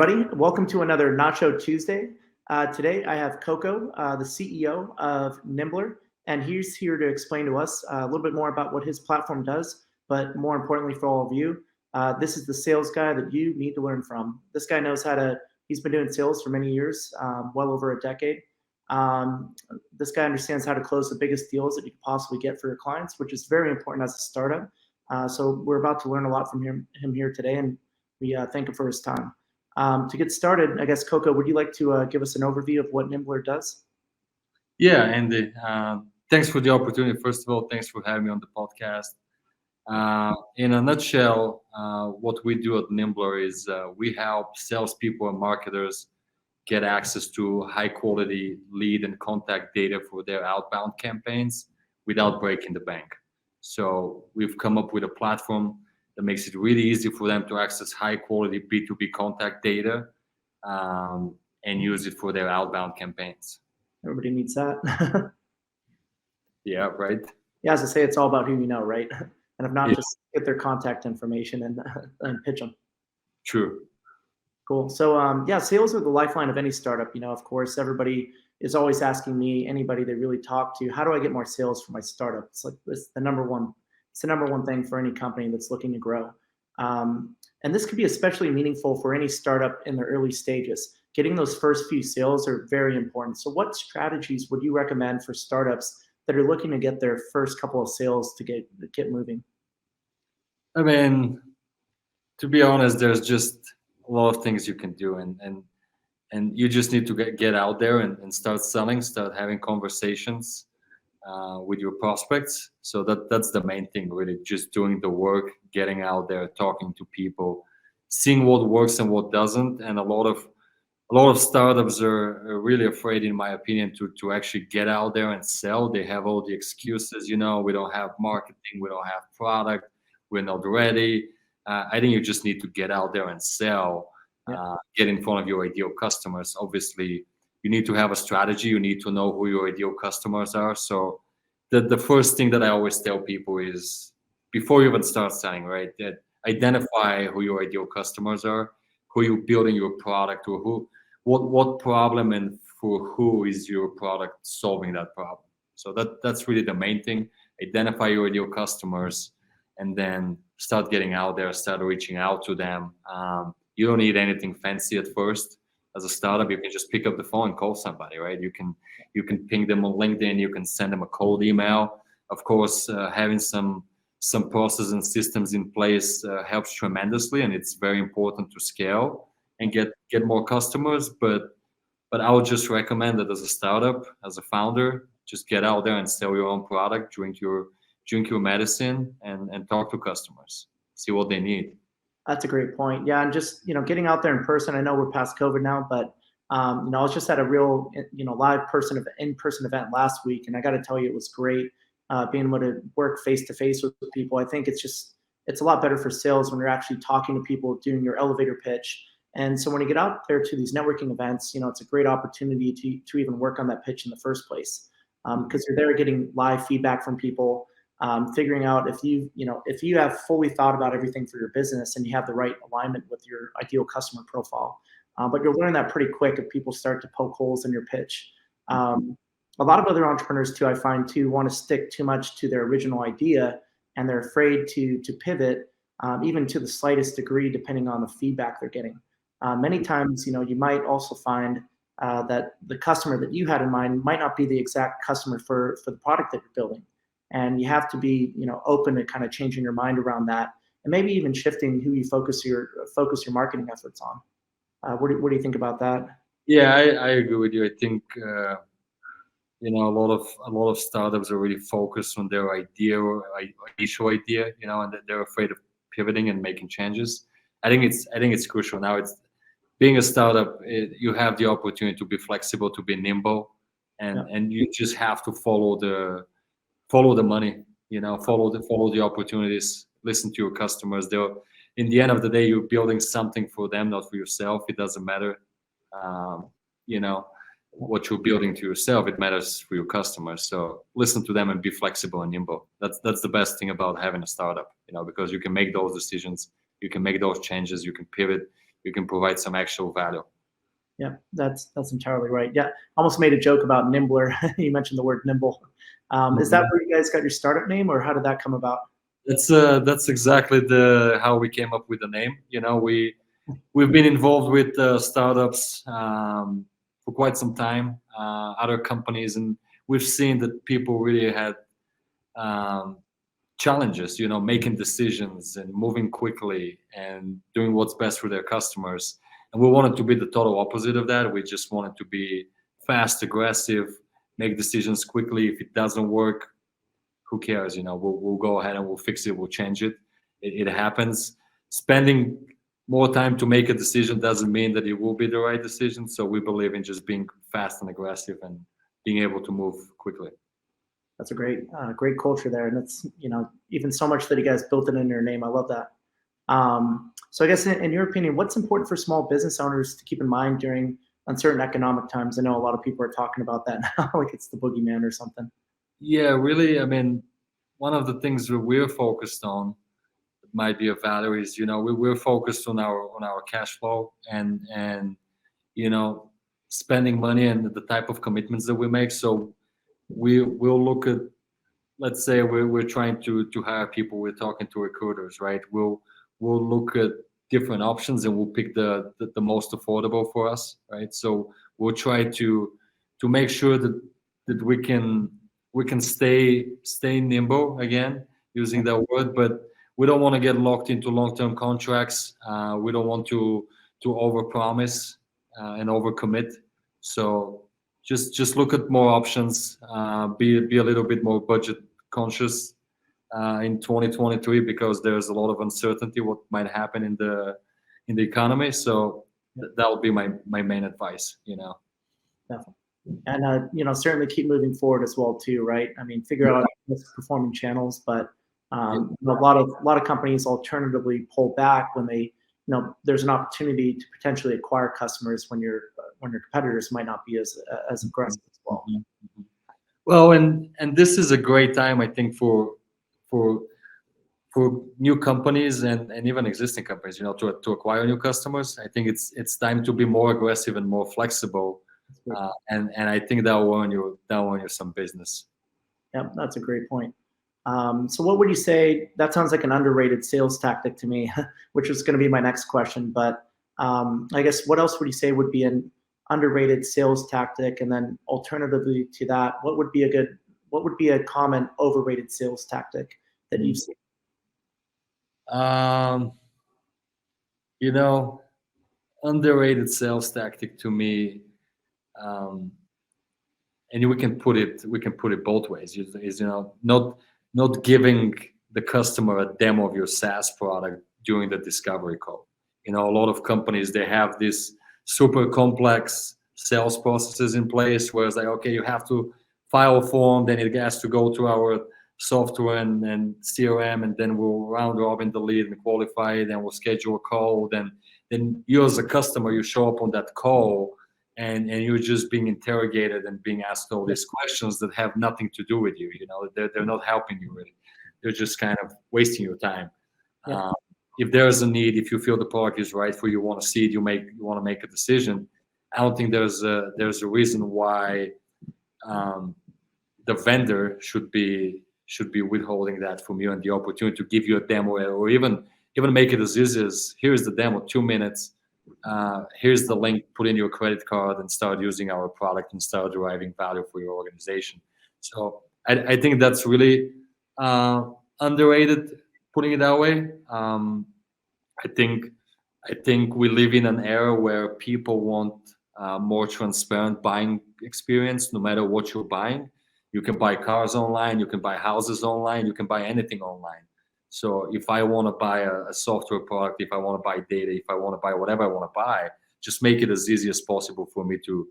everybody. Welcome to another Nacho Tuesday. Today, I have Koko, the CEO of Nymblr, and he's here to explain to us a little bit more about what his platform does, but more importantly for all of you, this is the sales guy that you need to learn from. This guy knows he's been doing sales for many years, well over a decade. This guy understands how to close the biggest deals that you could possibly get for your clients, which is very important as a startup. So we're about to learn a lot from him here today, and we thank him for his time. To get started, I guess, Koko, would you like to give us an overview of what Nymblr does? Yeah, Andy, thanks for the opportunity. First of all, thanks for having me on the podcast. In a nutshell, what we do at Nymblr is we help salespeople and marketers get access to high quality lead and contact data for their outbound campaigns without breaking the bank. So we've come up with a platform that makes it really easy for them to access high quality B2B contact data and use it for their outbound campaigns. Everybody needs that. Yeah, right. Yeah, as I say, it's all about who you know, right? And if not, just get their contact information and pitch them. True. Cool. So yeah, sales are the lifeline of any startup. You know, of course, everybody is always asking me, anybody they really talk to, how do I get more sales for my startup? It's like it's the number one thing for any company that's looking to grow. And this could be especially meaningful for any startup in the early stages. Getting those first few sales are very important. So what strategies would you recommend for startups that are looking to get their first couple of sales to get moving? I mean, to be honest, there's just a lot of things you can do, and you just need to get out there and start selling, start having conversations with your prospects. So that's the main thing, really, just doing the work, getting out there, talking to people, seeing what works and what doesn't. And a lot of startups are really afraid, in my opinion, to actually get out there and sell. They have all the excuses, we don't have marketing, we don't have product, we're not ready. I think you just need to get out there and sell, get in front of your ideal customers. Obviously, you need to have a strategy. You need to know who your ideal customers are. So the first thing that I always tell people is, before you even start selling, right, that identify who your ideal customers are, who you're building your product, or what problem and for who is your product solving that problem. So that's really the main thing. Identify your ideal customers and then start getting out there, start reaching out to them. You don't need anything fancy at first. As a startup, you can just pick up the phone and call somebody, right? You can ping them on LinkedIn, you can send them a cold email. Of course, having some processes and systems in place helps tremendously, and it's very important to scale and get more customers. But I would just recommend that as a startup, as a founder, just get out there and sell your own product, drink your medicine, and talk to customers, see what they need. That's a great point. Yeah, and just getting out there in person. I know we're past COVID now, but I was just at a real live in-person event last week, and I got to tell you, it was great being able to work face to face with people. I think it's a lot better for sales when you're actually talking to people, doing your elevator pitch. And so when you get out there to these networking events, it's a great opportunity to even work on that pitch in the first place, because you're there getting live feedback from people. Figuring out if you have fully thought about everything for your business and you have the right alignment with your ideal customer profile. But you'll learn that pretty quick if people start to poke holes in your pitch. A lot of other entrepreneurs too, I find too, want to stick too much to their original idea, and they're afraid to pivot, even to the slightest degree, depending on the feedback they're getting. Many times, you might also find that the customer that you had in mind might not be the exact customer for the product that you're building. And you have to be, open to kind of changing your mind around that, and maybe even shifting who you focus your marketing efforts on. What do you think about that? Yeah, I agree with you. I think a lot of startups are really focused on their idea or initial idea, and they're afraid of pivoting and making changes. I think it's crucial now. It's being a startup. You have the opportunity to be flexible, to be nimble, and you just have to follow the money, follow the opportunities, listen to your customers. In the end of the day, you're building something for them, not for yourself. It doesn't matter, what you're building to yourself. It matters for your customers. So listen to them and be flexible and nimble. That's the best thing about having a startup, because you can make those decisions, you can make those changes, you can pivot, you can provide some actual value. Yeah, that's entirely right. Yeah, almost made a joke about Nymblr. You mentioned the word nimble. Is that where you guys got your startup name, or how did that come about? That's exactly the how we came up with the name. You know, we've been involved with startups for quite some time, other companies, and we've seen that people really had um, challenges, you know, making decisions and moving quickly and doing what's best for their customers. And we wanted to be the total opposite of that. We just wanted to be fast, aggressive, make decisions quickly. If it doesn't work, who cares? You know, we'll go ahead and we'll fix it. We'll change it. It happens. Spending more time to make a decision doesn't mean that it will be the right decision. So we believe in just being fast and aggressive and being able to move quickly. That's a great culture there, and it's even so much that you guys built it in your name. I love that. So I guess in your opinion, what's important for small business owners to keep in mind during uncertain economic times? I know a lot of people are talking about that now, like it's the boogeyman or something. Yeah, really. I mean, one of the things that we're focused on might be of value is, you know, we're focused on our cash flow and you know, spending money and the type of commitments that we make. So we'll look at, let's say we're trying to hire people, we're talking to recruiters, right? We'll look at different options and we'll pick the most affordable for us, right? So we'll try to make sure that we can stay nimble, again, using that word, but we don't want to get locked into long-term contracts. We don't want to overpromise and overcommit. So just look at more options. Be a little bit more budget conscious in 2023 because there's a lot of uncertainty what might happen in the economy. So that would be my main advice. You know. Definitely. And certainly keep moving forward as well too, right? I mean, figure out performing channels, but a lot of companies alternatively pull back when they there's an opportunity to potentially acquire customers when your competitors might not be as aggressive as well. Well, and this is a great time, I think, for new companies and even existing companies, you know, to acquire new customers. I think it's time to be more aggressive and more flexible, and I think that will earn you some business. Yep, that's a great point. So what would you say? That sounds like an underrated sales tactic to me, which is going to be my next question. But I guess what else would you say would be an underrated sales tactic? And then alternatively to that, what would be a common overrated sales tactic that you've seen? You know, underrated sales tactic to me, and we can put it both ways. Is, you know, not giving the customer a demo of your SaaS product during the discovery call. You know, a lot of companies, they have this super complex sales processes in place where it's like, okay, you have to file a form, then it has to go to our software and CRM, and then we'll round robin the lead and qualify it, and we'll schedule a call. Then you as a customer, you show up on that call and you're just being interrogated and being asked all these questions that have nothing to do with you. You know, they're not helping you really. They're just kind of wasting your time. Yeah. If there's a need, if you feel the product is right for you, want to see it, you want to make a decision. I don't think there's a reason why the vendor should be withholding that from you and the opportunity to give you a demo, or even make it as easy as, here's the demo, 2 minutes. Here's the link, put in your credit card and start using our product and start deriving value for your organization. So I think that's really underrated, putting it that way. I think we live in an era where people want more transparent buying experience, no matter what you're buying. You can buy cars online, you can buy houses online, you can buy anything online. So if I want to buy a software product, if I want to buy data, if I want to buy whatever I want to buy, just make it as easy as possible for me to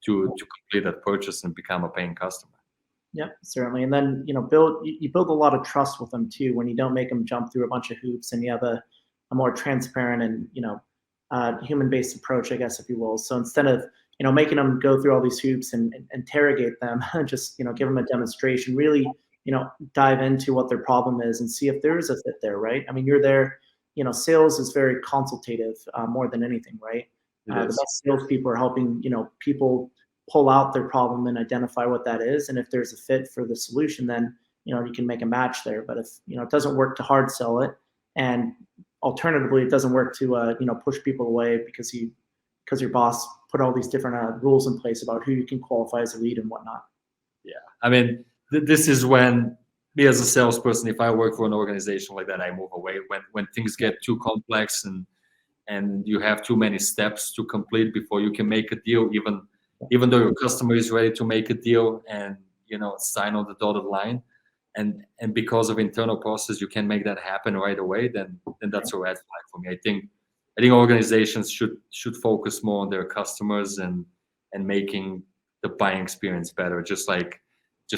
complete that purchase and become a paying customer. Yeah, certainly. And then you build a lot of trust with them too when you don't make them jump through a bunch of hoops, and you have a more transparent and human-based approach, I guess, if you will. So instead of making them go through all these hoops and interrogate them, just give them a demonstration. Really dive into what their problem is and see if there is a fit there, right? I mean, you're there sales is very consultative more than anything, right? The best salespeople are helping, people pull out their problem and identify what that is. And if there's a fit for the solution, then, you can make a match there. But if, it doesn't work to hard sell it, and alternatively, it doesn't work to, push people away because your boss put all these different rules in place about who you can qualify as a lead and whatnot. Yeah. I mean, this is when me as a salesperson, if I work for an organization like that, I move away when things get too complex and you have too many steps to complete before you can make a deal, even though your customer is ready to make a deal and sign on the dotted line, and because of internal process you can make that happen right away, then that's a red flag for me. I think organizations should focus more on their customers and making the buying experience better, just like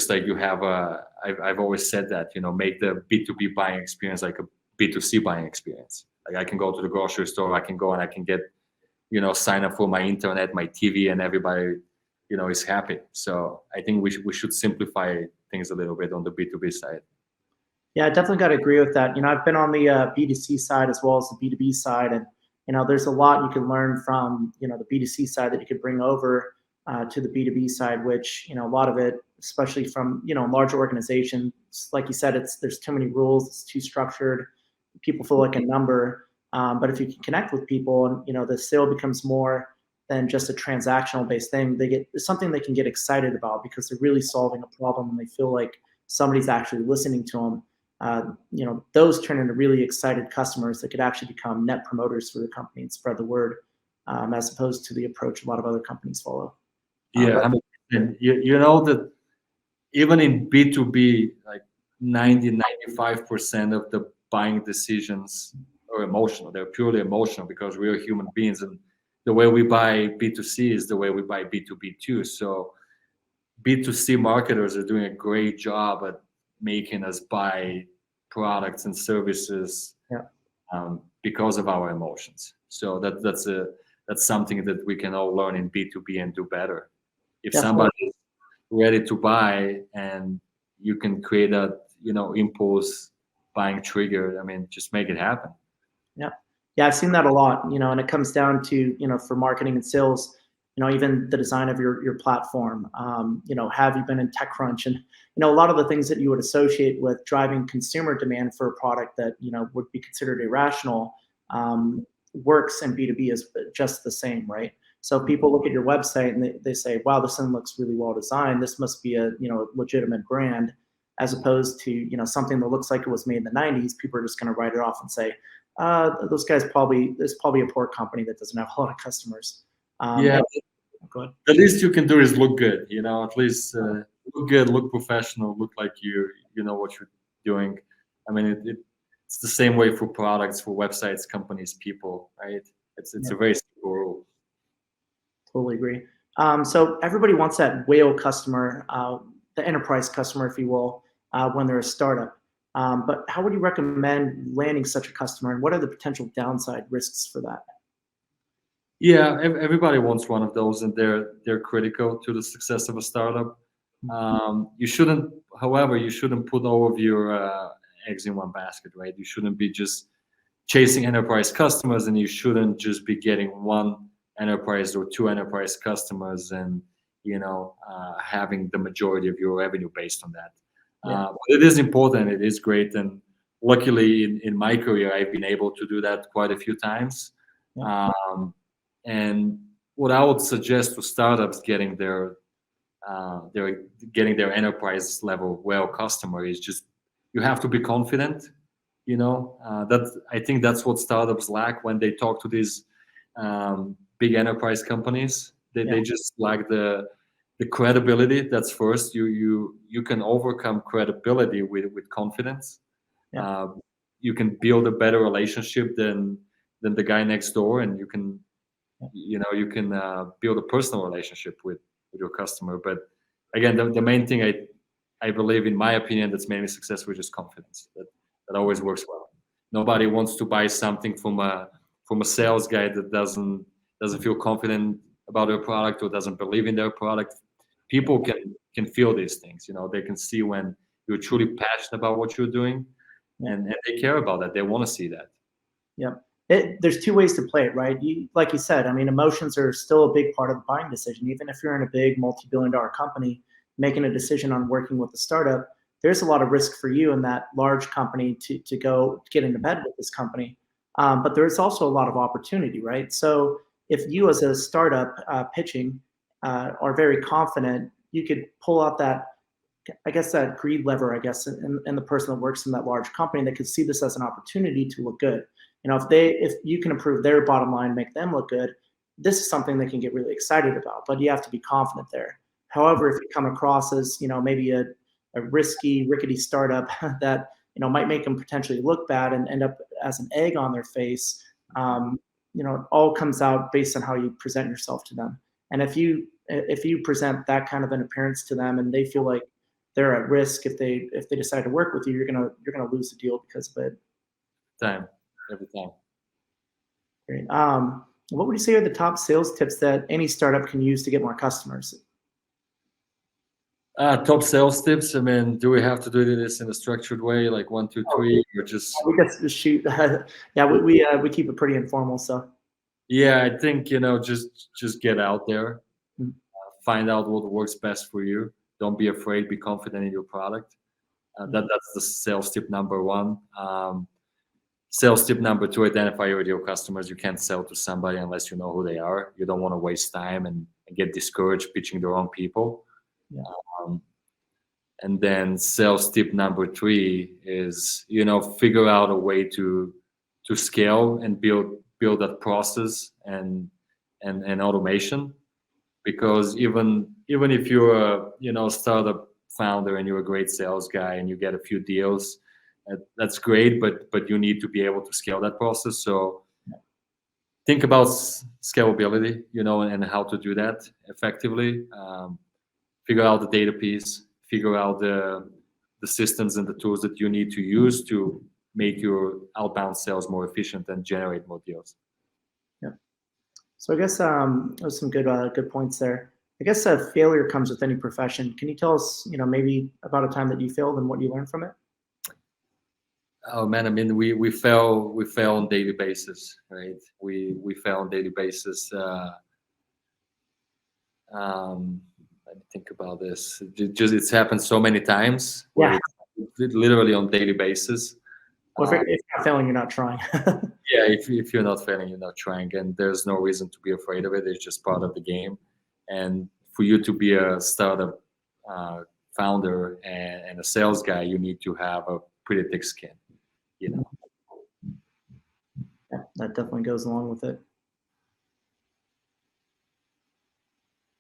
you have I've always said that, make the B2B buying experience like a B2C buying experience. Like I can go to the grocery store, I can go and I can get, sign up for my internet, my TV, and everybody, is happy. So I think we should simplify things a little bit on the B2B side. Yeah, I definitely got to agree with that. I've been on the B2C side as well as the B2B side, and there's a lot you can learn from the B2C side that you could bring over to the B2B side, which a lot of it, especially from large organizations, like you said, there's too many rules, it's too structured, people feel like a number. But if you can connect with people and the sale becomes more than just a transactional based thing, it's something they can get excited about because they're really solving a problem and they feel like somebody's actually listening to them. Those turn into really excited customers that could actually become net promoters for the company and spread the word, as opposed to the approach a lot of other companies follow. Yeah, you know that even in B2B, like 95% of the buying decisions are emotional. They're purely emotional because we are human beings, and the way we buy B2C is the way we buy B2B too. So B2C marketers are doing a great job at making us buy products and services because of our emotions. So that's something that we can all learn in B2B and do better. If somebody is ready to buy and you can create that, impulse buying trigger, I mean, just make it happen. Yeah, I've seen that a lot, and it comes down to, for marketing and sales, even the design of your platform. Have you been in TechCrunch? And, a lot of the things that you would associate with driving consumer demand for a product that, would be considered irrational, works in B2B is just the same, right? So people look at your website and they say, wow, this thing looks really well designed. This must be a legitimate brand, as opposed to something that looks like it was made in the 90s. People are just going to write it off and say, there's probably a poor company that doesn't have a lot of customers. Go ahead. The least you can do is look good, at least look good, look professional, look like you know what you're doing. I mean, it's the same way for products, for websites, companies, people, right? It's a very simple rule. Totally agree. So everybody wants that whale customer, the enterprise customer, if you will, when they're a startup. But how would you recommend landing such a customer, and what are the potential downside risks for that? Yeah, everybody wants one of those, and they're critical to the success of a startup. You shouldn't put all of your eggs in one basket, right? You shouldn't be just chasing enterprise customers, and you shouldn't just be getting one enterprise or two enterprise customers and having the majority of your revenue based on that. But it is important, it is great, and luckily in my career I've been able to do that quite a few times. And what I would suggest to startups getting their enterprise level whale customer is just, you have to be confident. I think that's what startups lack when they talk to these big enterprise companies. They just lack the credibility. That's first. You can overcome credibility with confidence. You can build a better relationship than the guy next door, and you can build a personal relationship with your customer. But again, the main thing I believe, in my opinion, that's made me successful is just confidence. That always works well. Nobody wants to buy something from a sales guy that doesn't feel confident about their product or doesn't believe in their product. People can feel these things. They can see when you're truly passionate about what you're doing, and they care about that. They want to see that. Yep. There's two ways to play it, right? Like you said, I mean, emotions are still a big part of the buying decision. Even if you're in a big multi-billion-dollar company making a decision on working with a startup, there's a lot of risk for you in that large company to go get into bed with this company. But there's also a lot of opportunity, right? So if you as a startup pitching are very confident, you could pull out that, I guess, that greed lever, I guess, in the person that works in that large company that could see this as an opportunity to look good. If you can improve their bottom line, make them look good, this is something they can get really excited about. But you have to be confident there. However, if you come across as maybe a risky, rickety startup that might make them potentially look bad and end up as an egg on their face, it all comes out based on how you present yourself to them. And if you present that kind of an appearance to them and they feel like they're at risk if they decide to work with you, you're gonna lose the deal because of it. Every time. Great. What would you say are the top sales tips that any startup can use to get more customers? Top sales tips. I mean, do we have to do this in a structured way, like 1, 2, 3, or just? We just shoot. Yeah, we keep it pretty informal. So Yeah, I think just get out there, mm, find out what works best for you. Don't be afraid. Be confident in your product. That's the sales tip number one. Sales tip number two: identify your ideal customers. You can't sell to somebody unless you know who they are. You don't want to waste time and get discouraged pitching the wrong people. yeah, And then sales tip number three is figure out a way to scale and build that process and automation, because even if you're a startup founder and you're a great sales guy and you get a few deals, that's great, but you need to be able to scale that process. So think about scalability, and how to do that effectively. Figure out the data piece, figure out the systems and the tools that you need to use to make your outbound sales more efficient and generate more deals. yeah. So I guess those some good points there. I guess failure comes with any profession. Can you tell us, maybe about a time that you failed and what you learned from it? Oh man, I mean, we fail on daily basis, right? We fail on daily basis. Let me think about this. It's happened so many times. Yeah. It's literally on daily basis. Well, if you're not failing, you're not trying. Yeah, if you're not failing, you're not trying, and there's no reason to be afraid of it. It's just part of the game. And for you to be a startup founder and a sales guy, you need to have a pretty thick skin. Yeah, that definitely goes along with it.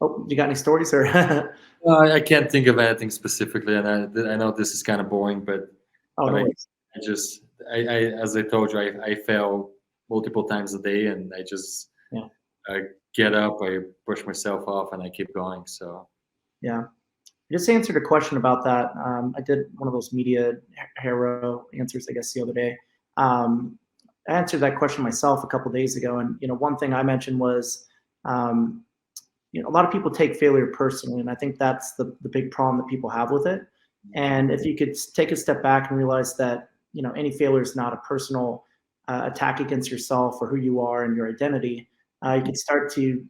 Oh, you got any stories or? I can't think of anything specifically, and I know this is kind of boring, but, Oh, no worries. I as I told you, I fail multiple times a day, and I just get up, I brush myself off, and I keep going. So yeah. I just answered a question about that. I did one of those media hero answers, I guess, the other day. I answered that question myself a couple of days ago, and one thing I mentioned was, a lot of people take failure personally, and I think that's the big problem that people have with it. And if you could take a step back and realize that any failure is not a personal attack against yourself or who you are and your identity, you can start to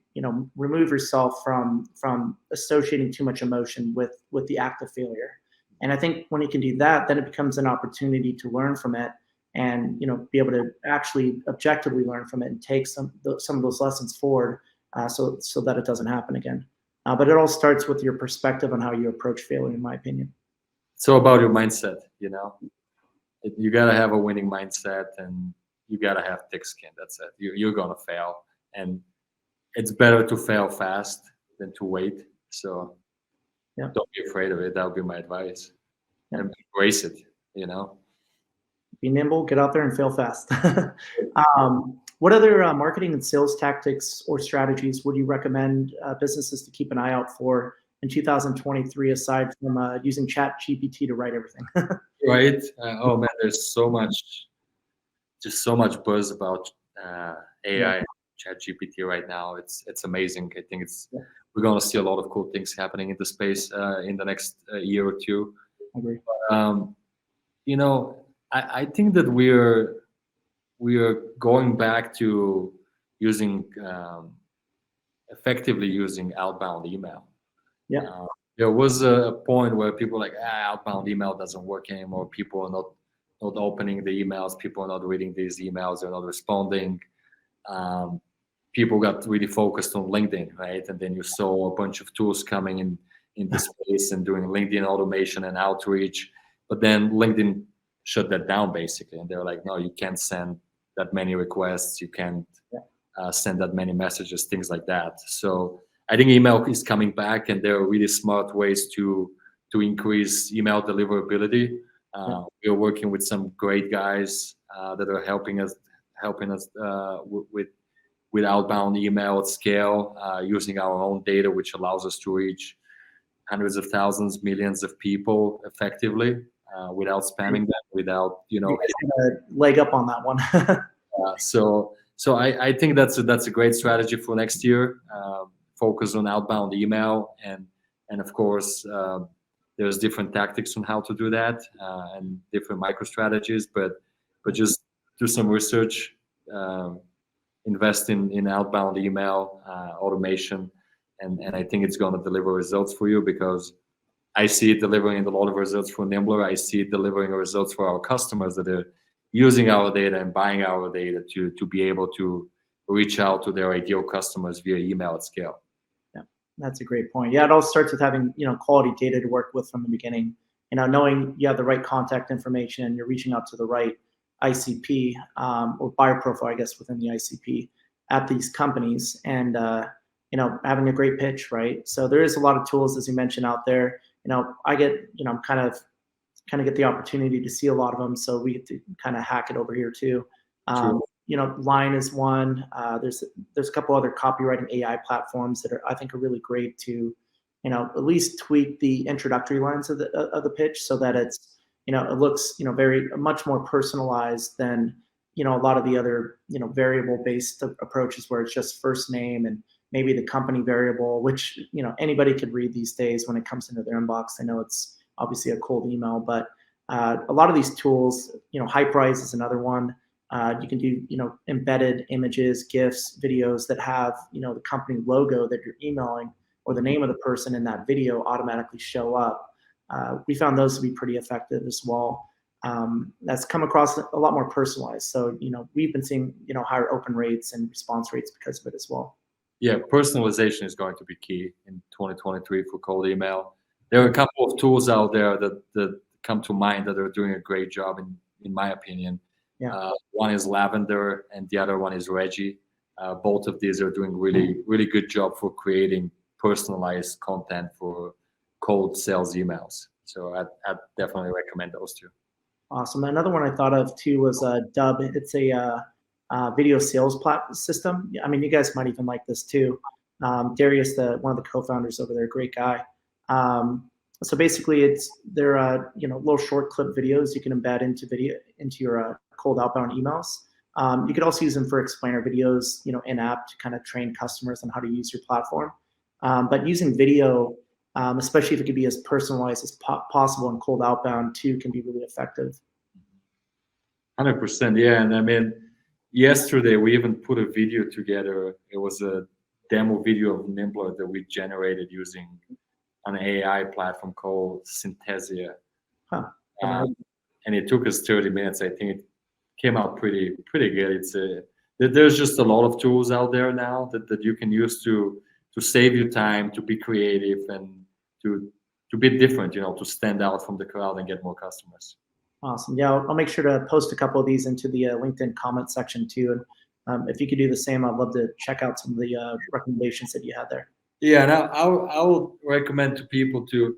remove yourself from associating too much emotion with the act of failure. And I think when you can do that, then it becomes an opportunity to learn from it and be able to actually objectively learn from it and take some of those lessons forward, so that it doesn't happen again. But it all starts with your perspective on how you approach failure, in my opinion. So about your mindset, you got to have a winning mindset, and you got to have thick skin. That's it. You're going to fail, and it's better to fail fast than to wait. So don't be afraid of it. That would be my advice. And embrace it, Be nimble, get out there and fail fast. What other marketing and sales tactics or strategies would you recommend businesses to keep an eye out for in 2023, aside from using ChatGPT to write everything? Right. Oh man, there's so much buzz about AI, ChatGPT right now. It's amazing. I think we're going to see a lot of cool things happening in the space in the next year or two. I agree. I think that we're we are going back to using effectively using outbound email. Yeah. There was a point where people were like, outbound email doesn't work anymore. People are not opening the emails. People are not reading these emails. They're not responding. People got really focused on LinkedIn, right? And then you saw a bunch of tools coming in the space and doing LinkedIn automation and outreach. But then LinkedIn shut that down basically, and they're like, no, you can't send that many requests. You can't send that many messages, things like that. So I think email is coming back, and there are really smart ways to increase email deliverability. We're working with some great guys that are helping us with outbound email at scale, using our own data, which allows us to reach hundreds of thousands, millions of people effectively, without spamming them, without You guys got a leg up on that one. So I think that's a great strategy for next year. Focus on outbound email, and of course there's different tactics on how to do that, and different micro strategies. But just do some research, invest in outbound email automation, and I think it's going to deliver results for you, because I see it delivering a lot of results for Nymblr. I see it delivering results for our customers that are using our data and buying our data to be able to reach out to their ideal customers via email at scale. Yeah, that's a great point. Yeah, it all starts with having quality data to work with from the beginning. Knowing you have the right contact information and you're reaching out to the right ICP, or buyer profile, I guess, within the ICP at these companies, and having a great pitch, right? So there is a lot of tools, as you mentioned, out there. I get, I'm kind of get the opportunity to see a lot of them, so we get to kind of hack it over here too. Sure. Line is one. There's a couple other copywriting AI platforms that I think are really great to, at least tweak the introductory lines of the pitch, so that it's, it looks, very much more personalized than, a lot of the other, variable based approaches where it's just first name and maybe the company variable, which, anybody could read these days when it comes into their inbox. I know it's obviously a cold email, but a lot of these tools, Hyperice is another one. You can do, embedded images, GIFs, videos that have, the company logo that you're emailing, or the name of the person in that video automatically show up. We found those to be pretty effective as well. That's come across a lot more personalized. So, we've been seeing, higher open rates and response rates because of it as well. Yeah, personalization is going to be key in 2023 for cold email. There are a couple of tools out there that come to mind that are doing a great job, in my opinion. Yeah. One is Lavender, and the other one is Reggie. Both of these are doing really, really good job for creating personalized content for cold sales emails. So I'd definitely recommend those two. Awesome. Another one I thought of too was Dub. It's a video sales system. I mean, you guys might even like this too. Darius, one of the co-founders over there, great guy. So basically, they're little short clip videos you can embed into your cold outbound emails. You could also use them for explainer videos, in app, to kind of train customers on how to use your platform. But using video, especially if it could be as personalized as possible in cold outbound too, can be really effective. 100%, yeah. And I mean, yesterday we even put a video together. It was a demo video of Nymblr that we generated using an AI platform called Synthesia. Huh. And it took us 30 minutes. I think it came out pretty good. There's just a lot of tools out there now that you can use to save you time, to be creative, and to be different, to stand out from the crowd and get more customers. Awesome. Yeah, I'll make sure to post a couple of these into the LinkedIn comment section too. And if you could do the same, I'd love to check out some of the recommendations that you had there. Yeah, and I would recommend to people to,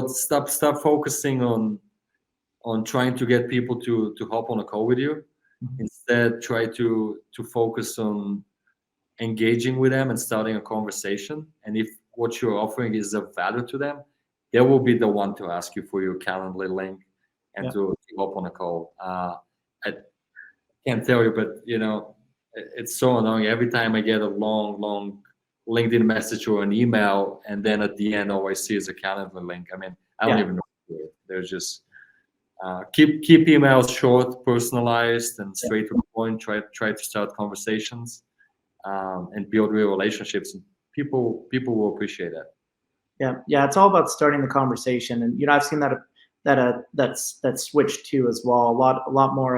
stop focusing on trying to get people to hop on a call with you. Mm-hmm. Instead, try to focus on engaging with them and starting a conversation. And if what you're offering is of value to them, they will be the one to ask you for your Calendly link and to hop on a call. I can't tell you, but it's so annoying. Every time I get a long LinkedIn message or an email, and then at the end all I see is a Calendly link. I mean, I don't even know what to do. They're just keep emails short, personalized, and straight to the point. point. Try to start conversations and build real relationships. And people will appreciate that. Yeah. It's all about starting the conversation, and I've seen that switch too as well. A lot more.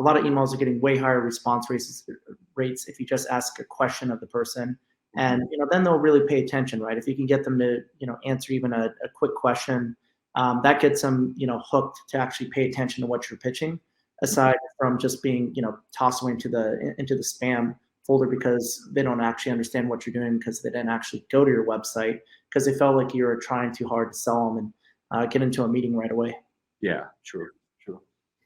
A lot of emails are getting way higher response rates if you just ask a question of the person, and then they'll really pay attention, right? If you can get them to answer even a quick question, that gets them hooked to actually pay attention to what you're pitching, aside from just being tossed away into the spam folder because they don't actually understand what you're doing, because they didn't actually go to your website because they felt like you were trying too hard to sell them and get into a meeting right away. Yeah, true.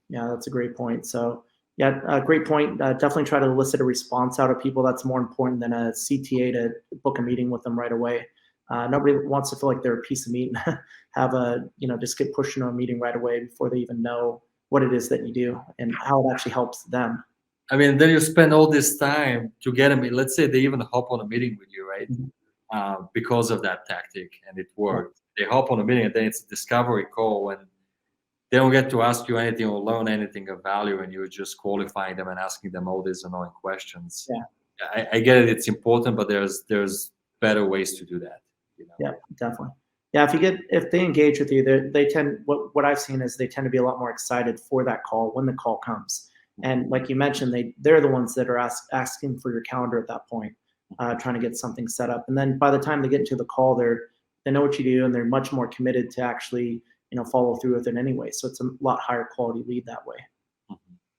Yeah, that's a great point. So yeah, great point. Definitely try to elicit a response out of people. That's more important than a CTA to book a meeting with them right away. Nobody wants to feel like they're a piece of meat and have just get pushed into a meeting right away before they even know what it is that you do and how it actually helps them. I mean, then you spend all this time to get them. Let's say they even hop on a meeting with you, right? Mm-hmm. Because of that tactic, and it worked. They hop on a meeting, and then it's a discovery call, and they don't get to ask you anything or learn anything of value, and you're just qualifying them and asking them all these annoying questions. Yeah, I get it; it's important, but there's better ways to do that. Yeah, definitely. Yeah, if they engage with you, they tend what I've seen is they tend to be a lot more excited for that call when the call comes. And like you mentioned, they're the ones that are asking for your calendar at that point, trying to get something set up. And then by the time they get into the call, they know what you do, and they're much more committed to actually follow through with it anyway. So it's a lot higher quality lead that way.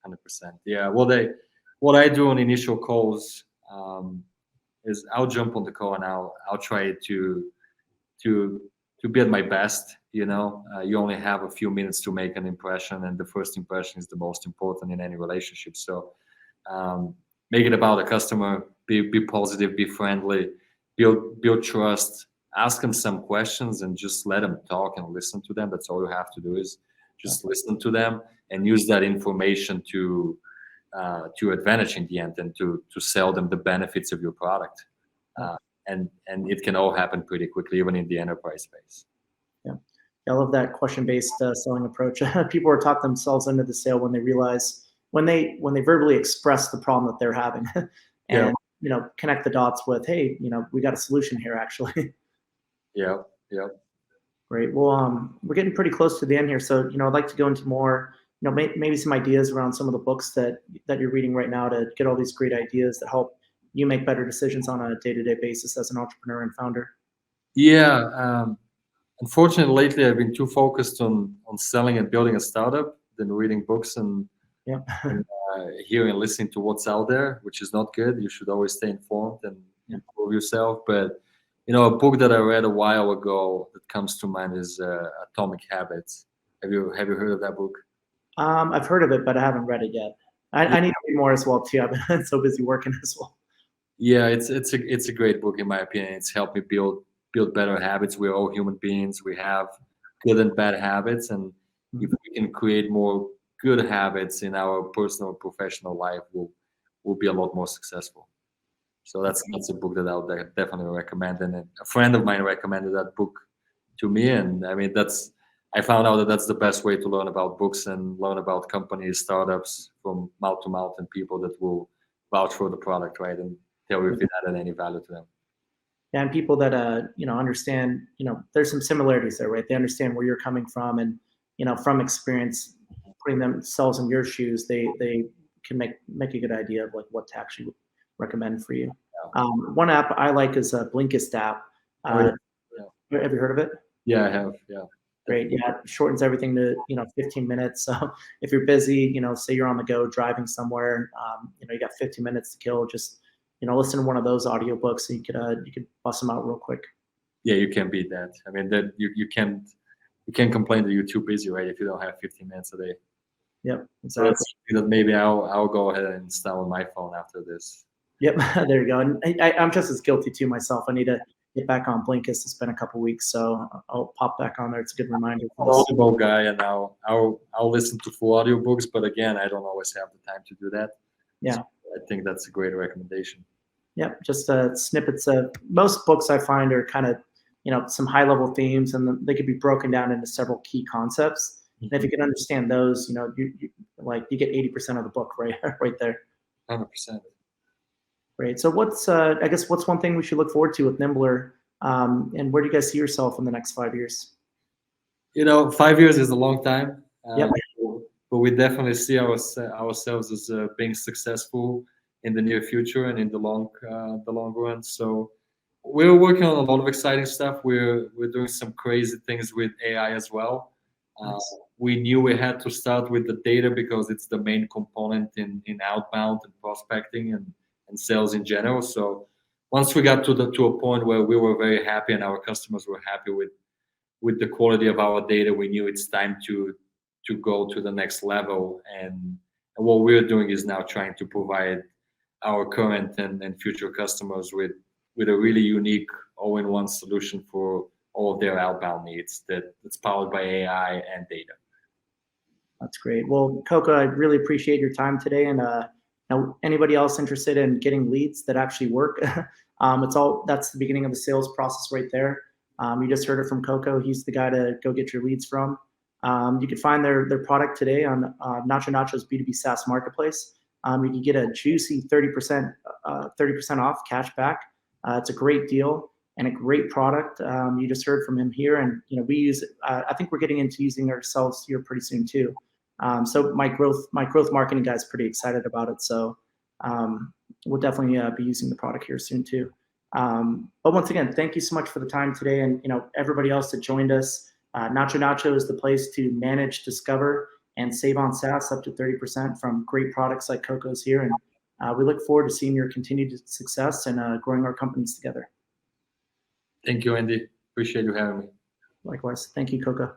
100%. Yeah. What I do on initial calls is I'll jump on the call and I'll try to be at my best. You only have a few minutes to make an impression, and the first impression is the most important in any relationship. So make it about the customer. Be positive. Be friendly. Build trust. Ask them some questions and just let them talk and listen to them. That's all you have to do is just listen to them and use that information to advantage in the end, and to sell them the benefits of your product. And it can all happen pretty quickly, even in the enterprise space. Yeah, I love that question-based selling approach. People are talking themselves into the sale when they realize when they verbally express the problem that they're having, and connect the dots with, hey, we got a solution here actually. Yeah. Great. Well, we're getting pretty close to the end here, so I'd like to go into more, maybe some ideas around some of the books that you're reading right now to get all these great ideas that help you make better decisions on a day-to-day basis as an entrepreneur and founder. Yeah. Unfortunately, lately I've been too focused on selling and building a startup than reading books and hearing and listening to what's out there, which is not good. You should always stay informed and improve yourself. But a book that I read a while ago that comes to mind is Atomic Habits. Have you heard of that book? I've heard of it, but I haven't read it yet. I need to read more as well too. I've been so busy working as well. Yeah, it's a great book in my opinion. It's helped me build better habits. We're all human beings. We have good and bad habits, and if we can create more good habits in our personal and professional life, we'll be a lot more successful. So that's a book that I'll definitely recommend. And a friend of mine recommended that book to me, and I mean I found out that that's the best way to learn about books and learn about companies, startups, from mouth to mouth, and people that will vouch for the product, right, and tell you if it added any value to them. Yeah, and people that understand, there's some similarities there, right? They understand where you're coming from, and from experience, putting themselves in your shoes, they can make a good idea of like what to actually recommend for you. One app I like is a Blinkist app. Have you heard of it? Yeah, I have. Yeah. Great. Yeah, it shortens everything to 15 minutes. So if you're busy, say you're on the go driving somewhere, you got 15 minutes to kill. Just listen to one of those audiobooks, and you could bust them out real quick. Yeah, you can't beat that. I mean, that you can't complain that you're too busy, right? If you don't have 15 minutes a day. Yep. Exactly. So that maybe I'll go ahead and install on my phone after this. Yep. There you go. And I'm just as guilty too myself. I need to get back on Blinkist. It's been a couple weeks, so I'll pop back on there. It's a good reminder. I'm an audible guy, and I'll listen to full audiobooks, but again, I don't always have the time to do that. Yeah. So I think that's a great recommendation. Yep. Just snippets of most books I find are kind of, some high level themes, and they could be broken down into several key concepts. And if you can understand those, like you get 80% of the book right right there. 100%. Great. So what's I guess what's one thing we should look forward to with Nymblr, and where do you guys see yourself in the next 5 years? 5 years is a long time. Yep. But we definitely see ourselves as being successful in the near future and in the long run. So we're working on a lot of exciting stuff. We're doing some crazy things with AI as well. Nice. We knew we had to start with the data because it's the main component in outbound and prospecting and sales in general. So once we got to a point where we were very happy and our customers were happy with the quality of our data, we knew it's time to go to the next level. And what we're doing is now trying to provide our current and future customers with a really unique all-in-one solution for all of their outbound needs that's powered by AI and data. That's great. Well, Koko, I really appreciate your time today. And now anybody else interested in getting leads that actually work, that's the beginning of the sales process right there. You just heard it from Koko. He's the guy to go get your leads from. You can find their product today on Nacho's B2B SaaS marketplace. You can get a juicy 30% off cash back. It's a great deal and a great product. You just heard from him here, and we use it. I think we're getting into using it ourselves here pretty soon too. So my growth marketing guy's pretty excited about it. So we'll definitely be using the product here soon too. But once again, thank you so much for the time today, and everybody else that joined us. Nacho is the place to manage, discover, and save on SaaS up to 30% from great products like Koko's here. And we look forward to seeing your continued success and growing our companies together. Thank you, Andy. Appreciate you having me. Likewise. Thank you, Koko.